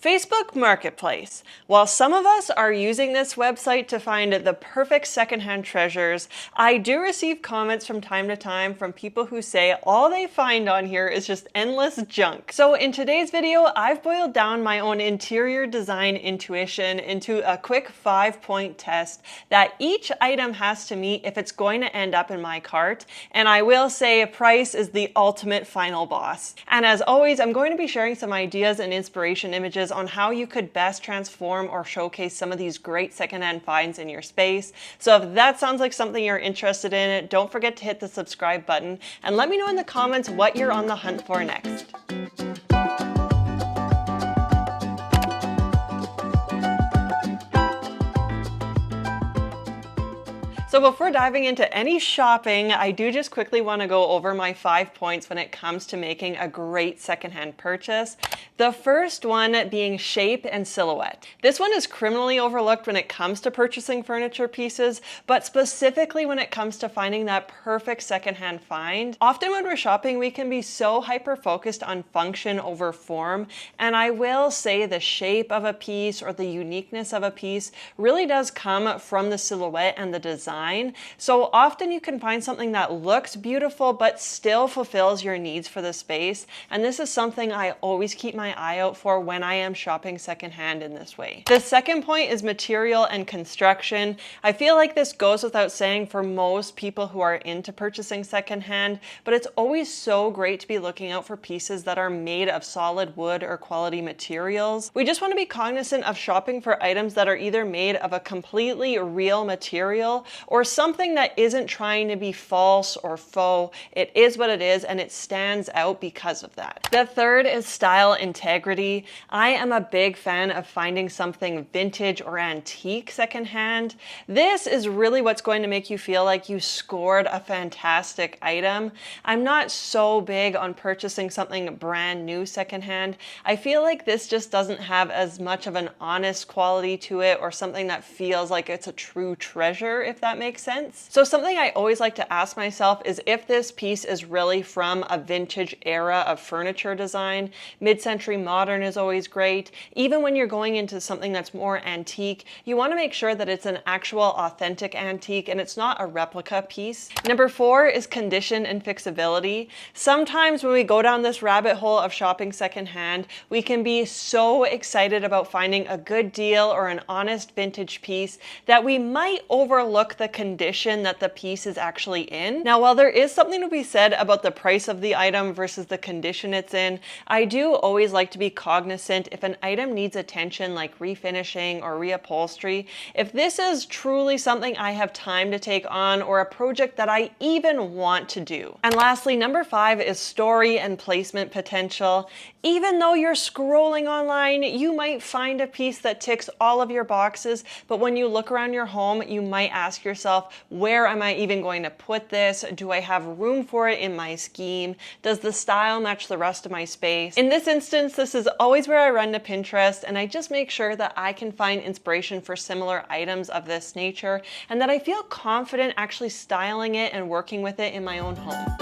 Facebook Marketplace. While some of us are using this website to find the perfect secondhand treasures, I do receive comments from time to time from people who say all they find on here is just endless junk. So in today's video, I've boiled down my own interior design intuition into a quick 5-point test that each item has to meet if it's going to end up in my cart. And I will say price is the ultimate final boss. And as always, I'm going to be sharing some ideas and inspiration images on how you could best transform or showcase some of these great secondhand finds in your space. So if that sounds like something you're interested in, don't forget to hit the subscribe button and let me know in the comments what you're on the hunt for next. So before diving into any shopping, I do just quickly want to go over my 5 points when it comes to making a great secondhand purchase. The first one being shape and silhouette. This one is criminally overlooked when it comes to purchasing furniture pieces, but specifically when it comes to finding that perfect secondhand find. Often when we're shopping, we can be so hyper-focused on function over form, and I will say the shape of a piece or the uniqueness of a piece really does come from the silhouette and the design. So often you can find something that looks beautiful but still fulfills your needs for the space, and this is something I always keep my eye out for when I am shopping secondhand in this way. The second point is material and construction. I feel like this goes without saying for most people who are into purchasing secondhand, but it's always so great to be looking out for pieces that are made of solid wood or quality materials. We just want to be cognizant of shopping for items that are either made of a completely real material or something that isn't trying to be false or faux. It is what it is, and it stands out because of that. The third is style integrity. I am a big fan of finding something vintage or antique secondhand. This is really what's going to make you feel like you scored a fantastic item. I'm not so big on purchasing something brand new secondhand. I feel like this just doesn't have as much of an honest quality to it or something that feels like it's a true treasure, if that makes sense. So something I always like to ask myself is if this piece is really from a vintage era of furniture design. Mid-century modern is always great. Even when you're going into something that's more antique, you want to make sure that it's an actual authentic antique and it's not a replica piece. Number 4 is condition and fixability. Sometimes when we go down this rabbit hole of shopping secondhand, we can be so excited about finding a good deal or an honest vintage piece that we might overlook the condition that the piece is actually in. Now, while there is something to be said about the price of the item versus the condition it's in, I do always like to be cognizant if an item needs attention like refinishing or reupholstery, if this is truly something I have time to take on or a project that I even want to do. And lastly, number 5 is story and placement potential. Even though you're scrolling online, you might find a piece that ticks all of your boxes, but when you look around your home, you might ask yourself, where am I even going to put this? Do I have room for it in my scheme? Does the style match the rest of my space? In this instance, this is always where I run to Pinterest, and I just make sure that I can find inspiration for similar items of this nature and that I feel confident actually styling it and working with it in my own home.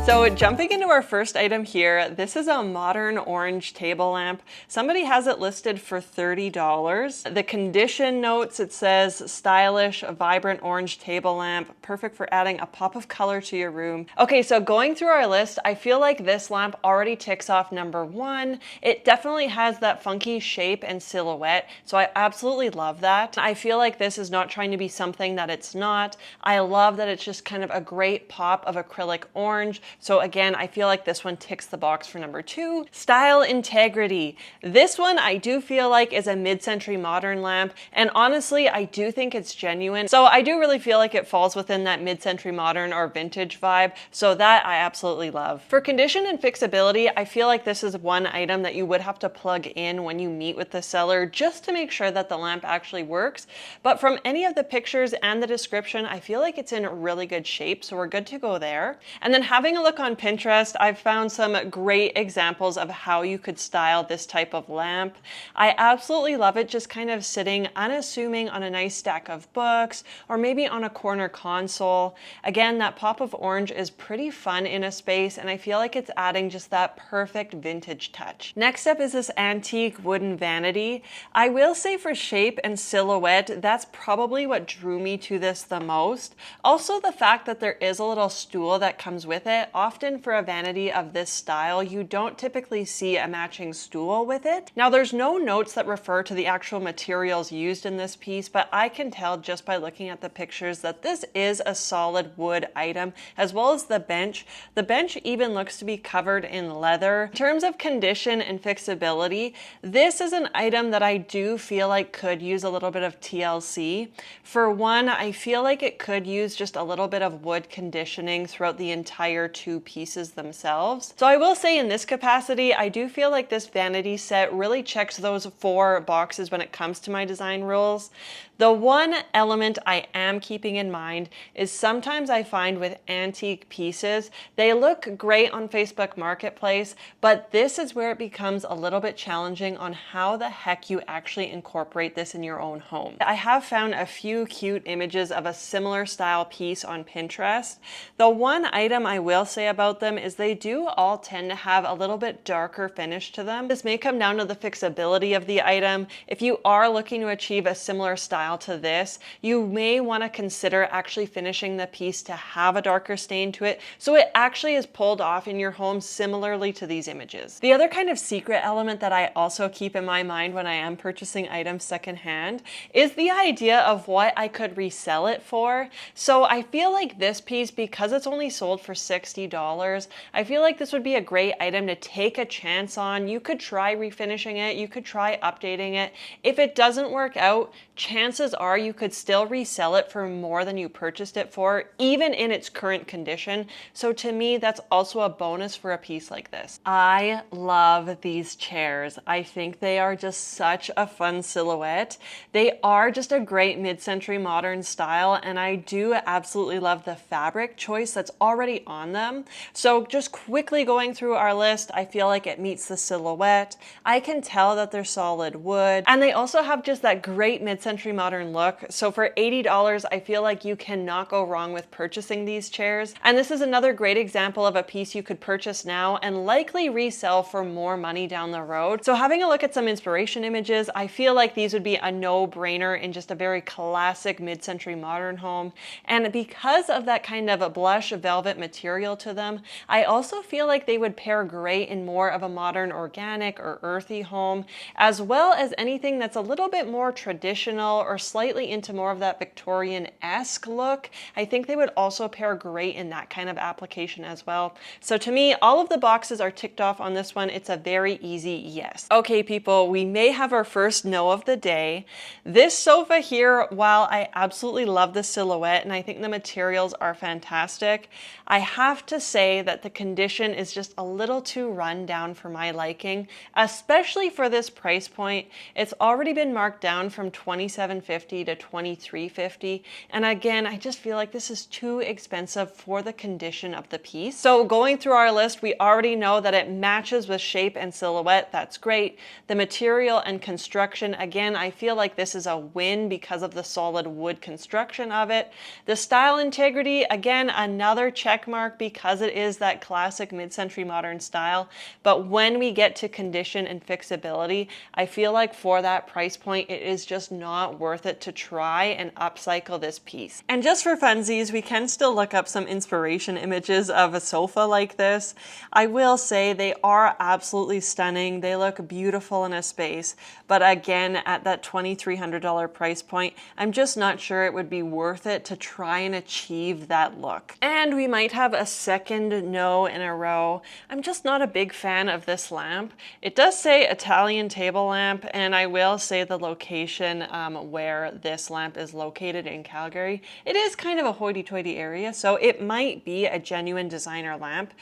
So jumping into our first item here, this is a modern orange table lamp. Somebody has it listed for $30. The condition notes, it says stylish, vibrant orange table lamp, perfect for adding a pop of color to your room. Okay, so going through our list, I feel like this lamp already ticks off number 1. It definitely has that funky shape and silhouette, so I absolutely love that. I feel like this is not trying to be something that it's not. I love that it's just kind of a great pop of acrylic orange. So again, I feel like this one ticks the box for number 2. Style integrity. This one I do feel like is a mid-century modern lamp, and honestly, I do think it's genuine. So I do really feel like it falls within that mid-century modern or vintage vibe, so that I absolutely love. For condition and fixability, I feel like this is one item that you would have to plug in when you meet with the seller just to make sure that the lamp actually works. But from any of the pictures and the description, I feel like it's in really good shape, so we're good to go there. And then having a look look on Pinterest, I've found some great examples of how you could style this type of lamp. I absolutely love it just kind of sitting unassuming on a nice stack of books or maybe on a corner console. Again, that pop of orange is pretty fun in a space, and I feel like it's adding just that perfect vintage touch. Next up is this antique wooden vanity. I will say for shape and silhouette, that's probably what drew me to this the most. Also, the fact that there is a little stool that comes with it. Often for a vanity of this style, you don't typically see a matching stool with it. Now, there's no notes that refer to the actual materials used in this piece, but I can tell just by looking at the pictures that this is a solid wood item, as well as the bench. The bench even looks to be covered in leather. In terms of condition and fixability, this is an item that I do feel like could use a little bit of TLC. For one, I feel like it could use just a little bit of wood conditioning throughout the entire two pieces themselves. So I will say in this capacity, I do feel like this vanity set really checks those 4 boxes when it comes to my design rules. The one element I am keeping in mind is sometimes I find with antique pieces, they look great on Facebook Marketplace, but this is where it becomes a little bit challenging on how the heck you actually incorporate this in your own home. I have found a few cute images of a similar style piece on Pinterest. The one item I will say about them is they do all tend to have a little bit darker finish to them. This may come down to the fixability of the item. If you are looking to achieve a similar style to this, you may want to consider actually finishing the piece to have a darker stain to it, so it actually is pulled off in your home similarly to these images. The other kind of secret element that I also keep in my mind when I am purchasing items secondhand is the idea of what I could resell it for. So I feel like this piece, because it's only sold for $60, I feel like this would be a great item to take a chance on. You could try refinishing it, you could try updating it. If it doesn't work out, chances are you could still resell it for more than you purchased it for, even in its current condition. So to me, that's also a bonus for a piece like this. I love these chairs. I think they are just such a fun silhouette. They are just a great mid-century modern style, and I do absolutely love the fabric choice that's already on them. So just quickly going through our list, I feel like it meets the silhouette. I can tell that they're solid wood, and they also have just that great mid-century modern look. So for $80, I feel like you cannot go wrong with purchasing these chairs. And this is another great example of a piece you could purchase now and likely resell for more money down the road. So having a look at some inspiration images, I feel like these would be a no-brainer in just a very classic mid-century modern home. And because of that kind of a blush velvet material to them, I also feel like they would pair great in more of a modern organic or earthy home, as well as anything that's a little bit more traditional or slightly into more of that Victorian-esque look. I think they would also pair great in that kind of application as well. So to me, all of the boxes are ticked off on this one. It's a very easy yes. Okay, people, we may have our first no of the day. This sofa here, while I absolutely love the silhouette and I think the materials are fantastic, I have to say that the condition is just a little too run down for my liking, especially for this price point. It's already been marked down from $27.50 to $23.50, and again, I just feel like this is too expensive for the condition of the piece. So going through our list, we already know that it matches with shape and silhouette. That's great. The material and construction, again, I feel like this is a win because of the solid wood construction of it. The style integrity, again, another check mark because it is that classic mid-century modern style. But when we get to condition and fixability, I feel like for that price point, it is just not worth it to try and upcycle this piece. And just for funsies, we can still look up some inspiration images of a sofa like this. I will say they are absolutely stunning. They look beautiful in a space, but again, at that $2,300 price point, I'm just not sure it would be worth it to try and achieve that look. And we might have a second no in a row. I'm just not a big fan of this lamp. It does say Italian table lamp, and I will say the location where this lamp is located in Calgary, it is kind of a hoity-toity area, so it might be a genuine designer lamp.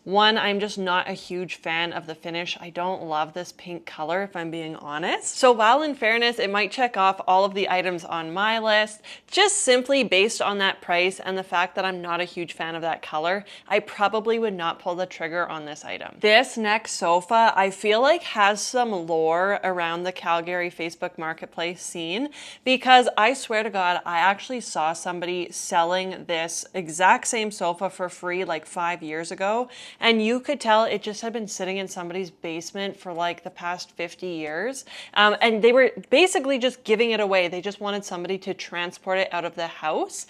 One, I'm just not a huge fan of the finish. I don't love this pink color, if I'm being honest. So while in fairness, it might check off all of the items on my list, just simply based on that price and the fact that I'm not a huge fan of that color, I probably would not pull the trigger on this item. This next sofa, I feel like has some lore around the Calgary Facebook Marketplace scene, because I swear to God, I actually saw somebody selling this exact same sofa for free like 5 years ago. And you could tell it just had been sitting in somebody's basement for like the past 50 years. And they were basically just giving it away. They just wanted somebody to transport it out of the house.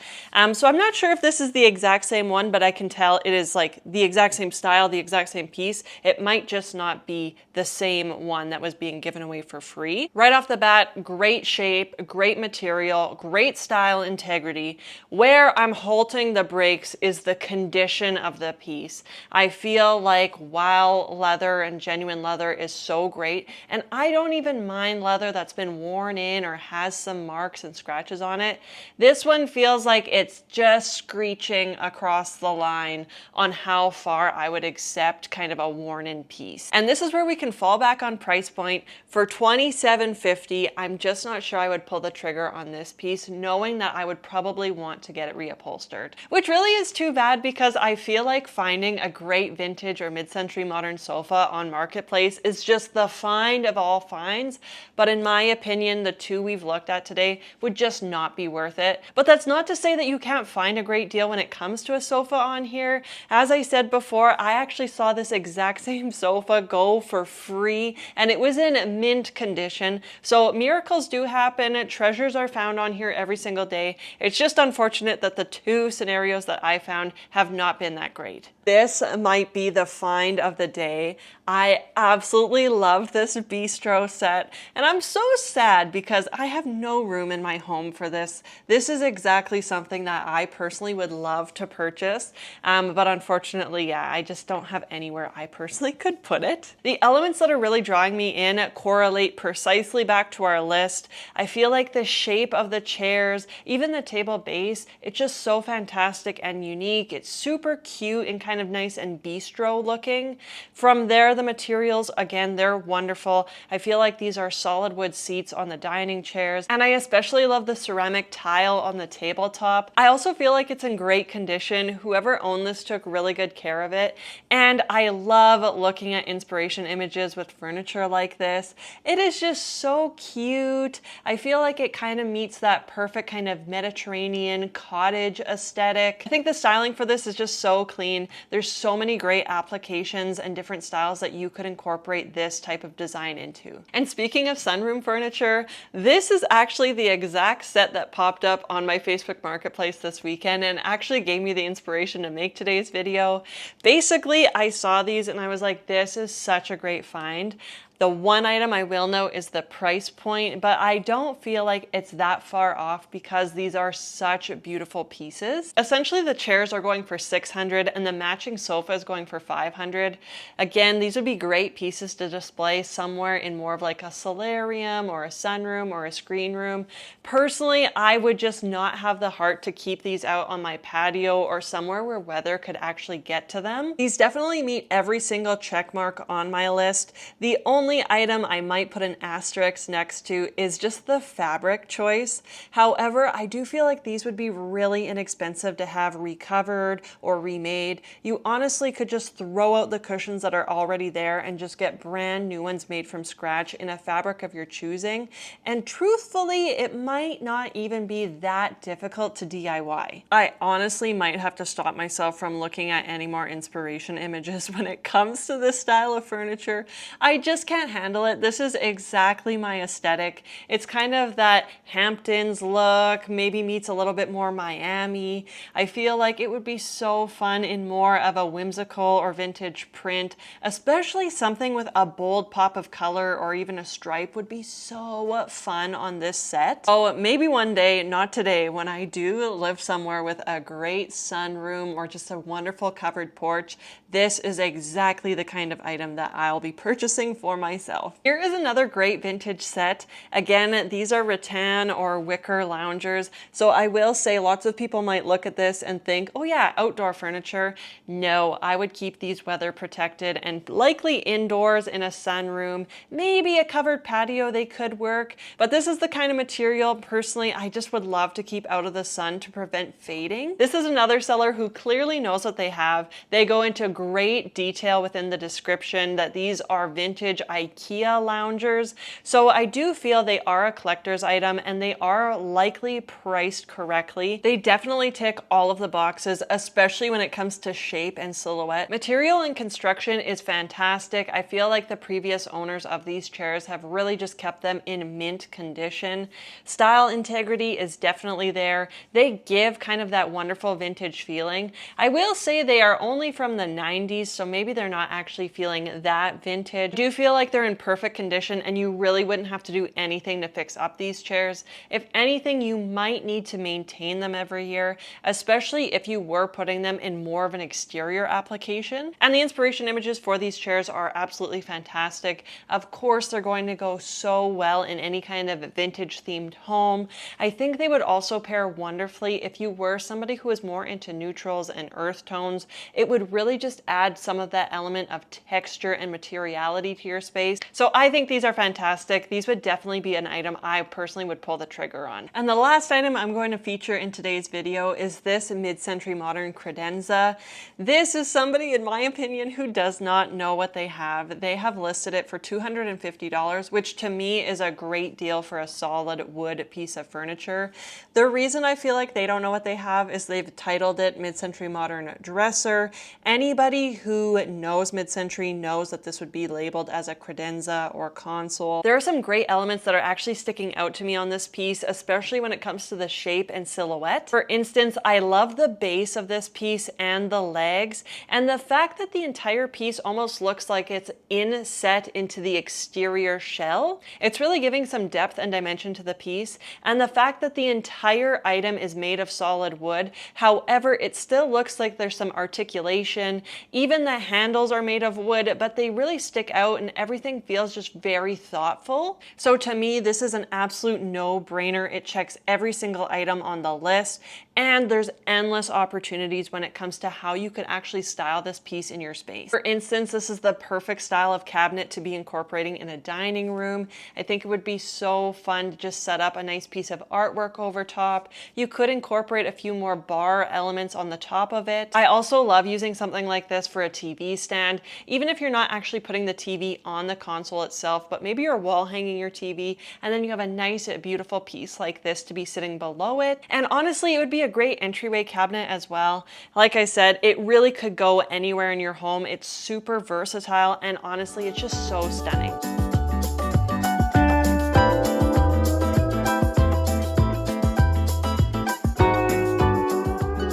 So I'm not sure if this is the exact same one, but I can tell it is like the exact same style, the exact same piece. It might just not be the same one that was being given away for free. Right off the bat, great shape, great material, great style integrity. Where I'm halting the brakes is the condition of the piece. I feel like while leather and genuine leather is so great, and I don't even mind leather that's been worn in or has some marks and scratches on it, this one feels like it's just screeching across the line on how far I would accept kind of a worn in piece. And this is where we can fall back on price point. For $27.50, I'm just not sure I would pull the trigger on this piece, knowing that I would probably want to get it reupholstered, which really is too bad, because I feel like finding a great vintage or mid-century modern sofa on Marketplace is just the find of all finds. But in my opinion, the two we've looked at today would just not be worth it. But that's not to say that you can't find a great deal when it comes to a sofa on here. As I said before, I actually saw this exact same sofa go for free, and it was in mint condition. So miracles do happen. Treasures are found on here every single day. It's just unfortunate that the two scenarios that I found have not been that great. This might be the find of the day. I absolutely love this Bistro set, and I'm so sad because I have no room in my home for this. This is exactly something that I personally would love to purchase, but unfortunately, yeah, I just don't have anywhere I personally could put it. The elements that are really drawing me in correlate precisely back to our list. I feel like the shape of the chairs, even the table base, it's just so fantastic and unique. It's super cute and kind of nice and bistro looking. From there, the materials, again, they're wonderful. I feel like these are solid wood seats on the dining chairs, and I especially love the ceramic tile on the tabletop. I also feel like it's in great condition. Whoever owned this took really good care of it, and I love looking at inspiration images with furniture like this. It is just so cute. I feel like it kind of meets that perfect kind of Mediterranean cottage aesthetic. I think the styling for this is just so clean. There's so many great applications and different styles that you could incorporate this type of design into. And speaking of sunroom furniture, this is actually the exact set that popped up on my Facebook Marketplace this weekend and actually gave me the inspiration to make today's video. Basically, I saw these and I was like, this is such a great find. The one item I will note is the price point, but I don't feel like it's that far off because these are such beautiful pieces. Essentially, the chairs are going for $600 and the matching sofa is going for $500. Again, these would be great pieces to display somewhere in more of like a solarium or a sunroom or a screen room. Personally, I would just not have the heart to keep these out on my patio or somewhere where weather could actually get to them. These definitely meet every single check mark on my list. The only item I might put an asterisk next to is just the fabric choice. However, I do feel like these would be really inexpensive to have recovered or remade. You honestly could just throw out the cushions that are already there and just get brand new ones made from scratch in a fabric of your choosing. And truthfully, it might not even be that difficult to DIY. I honestly might have to stop myself from looking at any more inspiration images when it comes to this style of furniture. I just can't handle it. This is exactly my aesthetic. It's kind of that Hamptons look, maybe meets a little bit more Miami. I feel like it would be so fun in more of a whimsical or vintage print, especially something with a bold pop of color or even a stripe would be so fun on this set. Oh, maybe one day, not today, when I do live somewhere with a great sunroom or just a wonderful covered porch, this is exactly the kind of item that I'll be purchasing for myself. Here is another great vintage set. Again, these are rattan or wicker loungers. So I will say lots of people might look at this and think, oh yeah, outdoor furniture. No, I would keep these weather protected and likely indoors in a sunroom. Maybe a covered patio they could work, but this is the kind of material personally I just would love to keep out of the sun to prevent fading. This is another seller who clearly knows what they have. They go into great detail within the description that these are vintage IKEA loungers. So I do feel they are a collector's item and they are likely priced correctly. They definitely tick all of the boxes, especially when it comes to shape and silhouette. Material and construction is fantastic. I feel like the previous owners of these chairs have really just kept them in mint condition. Style integrity is definitely there. They give kind of that wonderful vintage feeling. I will say they are only from the 90s, so maybe they're not actually feeling that vintage. I do feel like they're in perfect condition and you really wouldn't have to do anything to fix up these chairs. If anything, you might need to maintain them every year, especially if you were putting them in more of an exterior application. And the inspiration images for these chairs are absolutely fantastic. Of course, they're going to go so well in any kind of vintage themed home. I think they would also pair wonderfully if you were somebody who is more into neutrals and earth tones. It would really just add some of that element of texture and materiality to your space. So I think these are fantastic. These would definitely be an item I personally would pull the trigger on. And the last item I'm going to feature in today's video is this mid-century modern credenza. This is somebody, in my opinion, who does not know what they have. They have listed it for $250, which to me is a great deal for a solid wood piece of furniture. The reason I feel like they don't know what they have is they've titled it mid-century modern dresser. Anybody who knows mid-century knows that this would be labeled as a credenza or console. There are some great elements that are actually sticking out to me on this piece, especially when it comes to the shape and silhouette. For instance, I love the base of this piece and the legs, and the fact that the entire piece almost looks like it's inset into the exterior shell. It's really giving some depth and dimension to the piece, and the fact that the entire item is made of solid wood. However, it still looks like there's some articulation. Even the handles are made of wood, but they really stick out and everything feels just very thoughtful. So to me, this is an absolute no-brainer. It checks every single item on the list, and there's endless opportunities when it comes to how you could actually style this piece in your space. For instance, this is the perfect style of cabinet to be incorporating in a dining room. I think it would be so fun to just set up a nice piece of artwork over top. You could incorporate a few more bar elements on the top of it. I also love using something like this for a TV stand, even if you're not actually putting the TV on the console itself, but maybe you're wall hanging your TV and then you have a nice, beautiful piece like this to be sitting below it. And honestly, it would be a great entryway cabinet as well. Like I said, it really could go anywhere in your home. It's super versatile and honestly, it's just so stunning.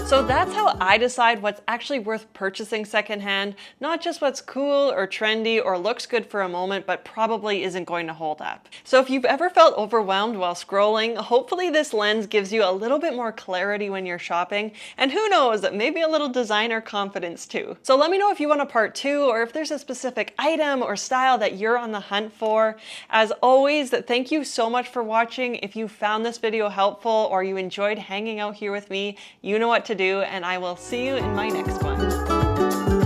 So that's how I decide what's actually worth purchasing secondhand, not just what's cool or trendy or looks good for a moment, but probably isn't going to hold up. So if you've ever felt overwhelmed while scrolling, hopefully this lens gives you a little bit more clarity when you're shopping, and who knows, maybe a little designer confidence too. So let me know if you want a part 2 or if there's a specific item or style that you're on the hunt for. As always, thank you so much for watching. If you found this video helpful or you enjoyed hanging out here with me, you know what to do, and I will see you in my next one.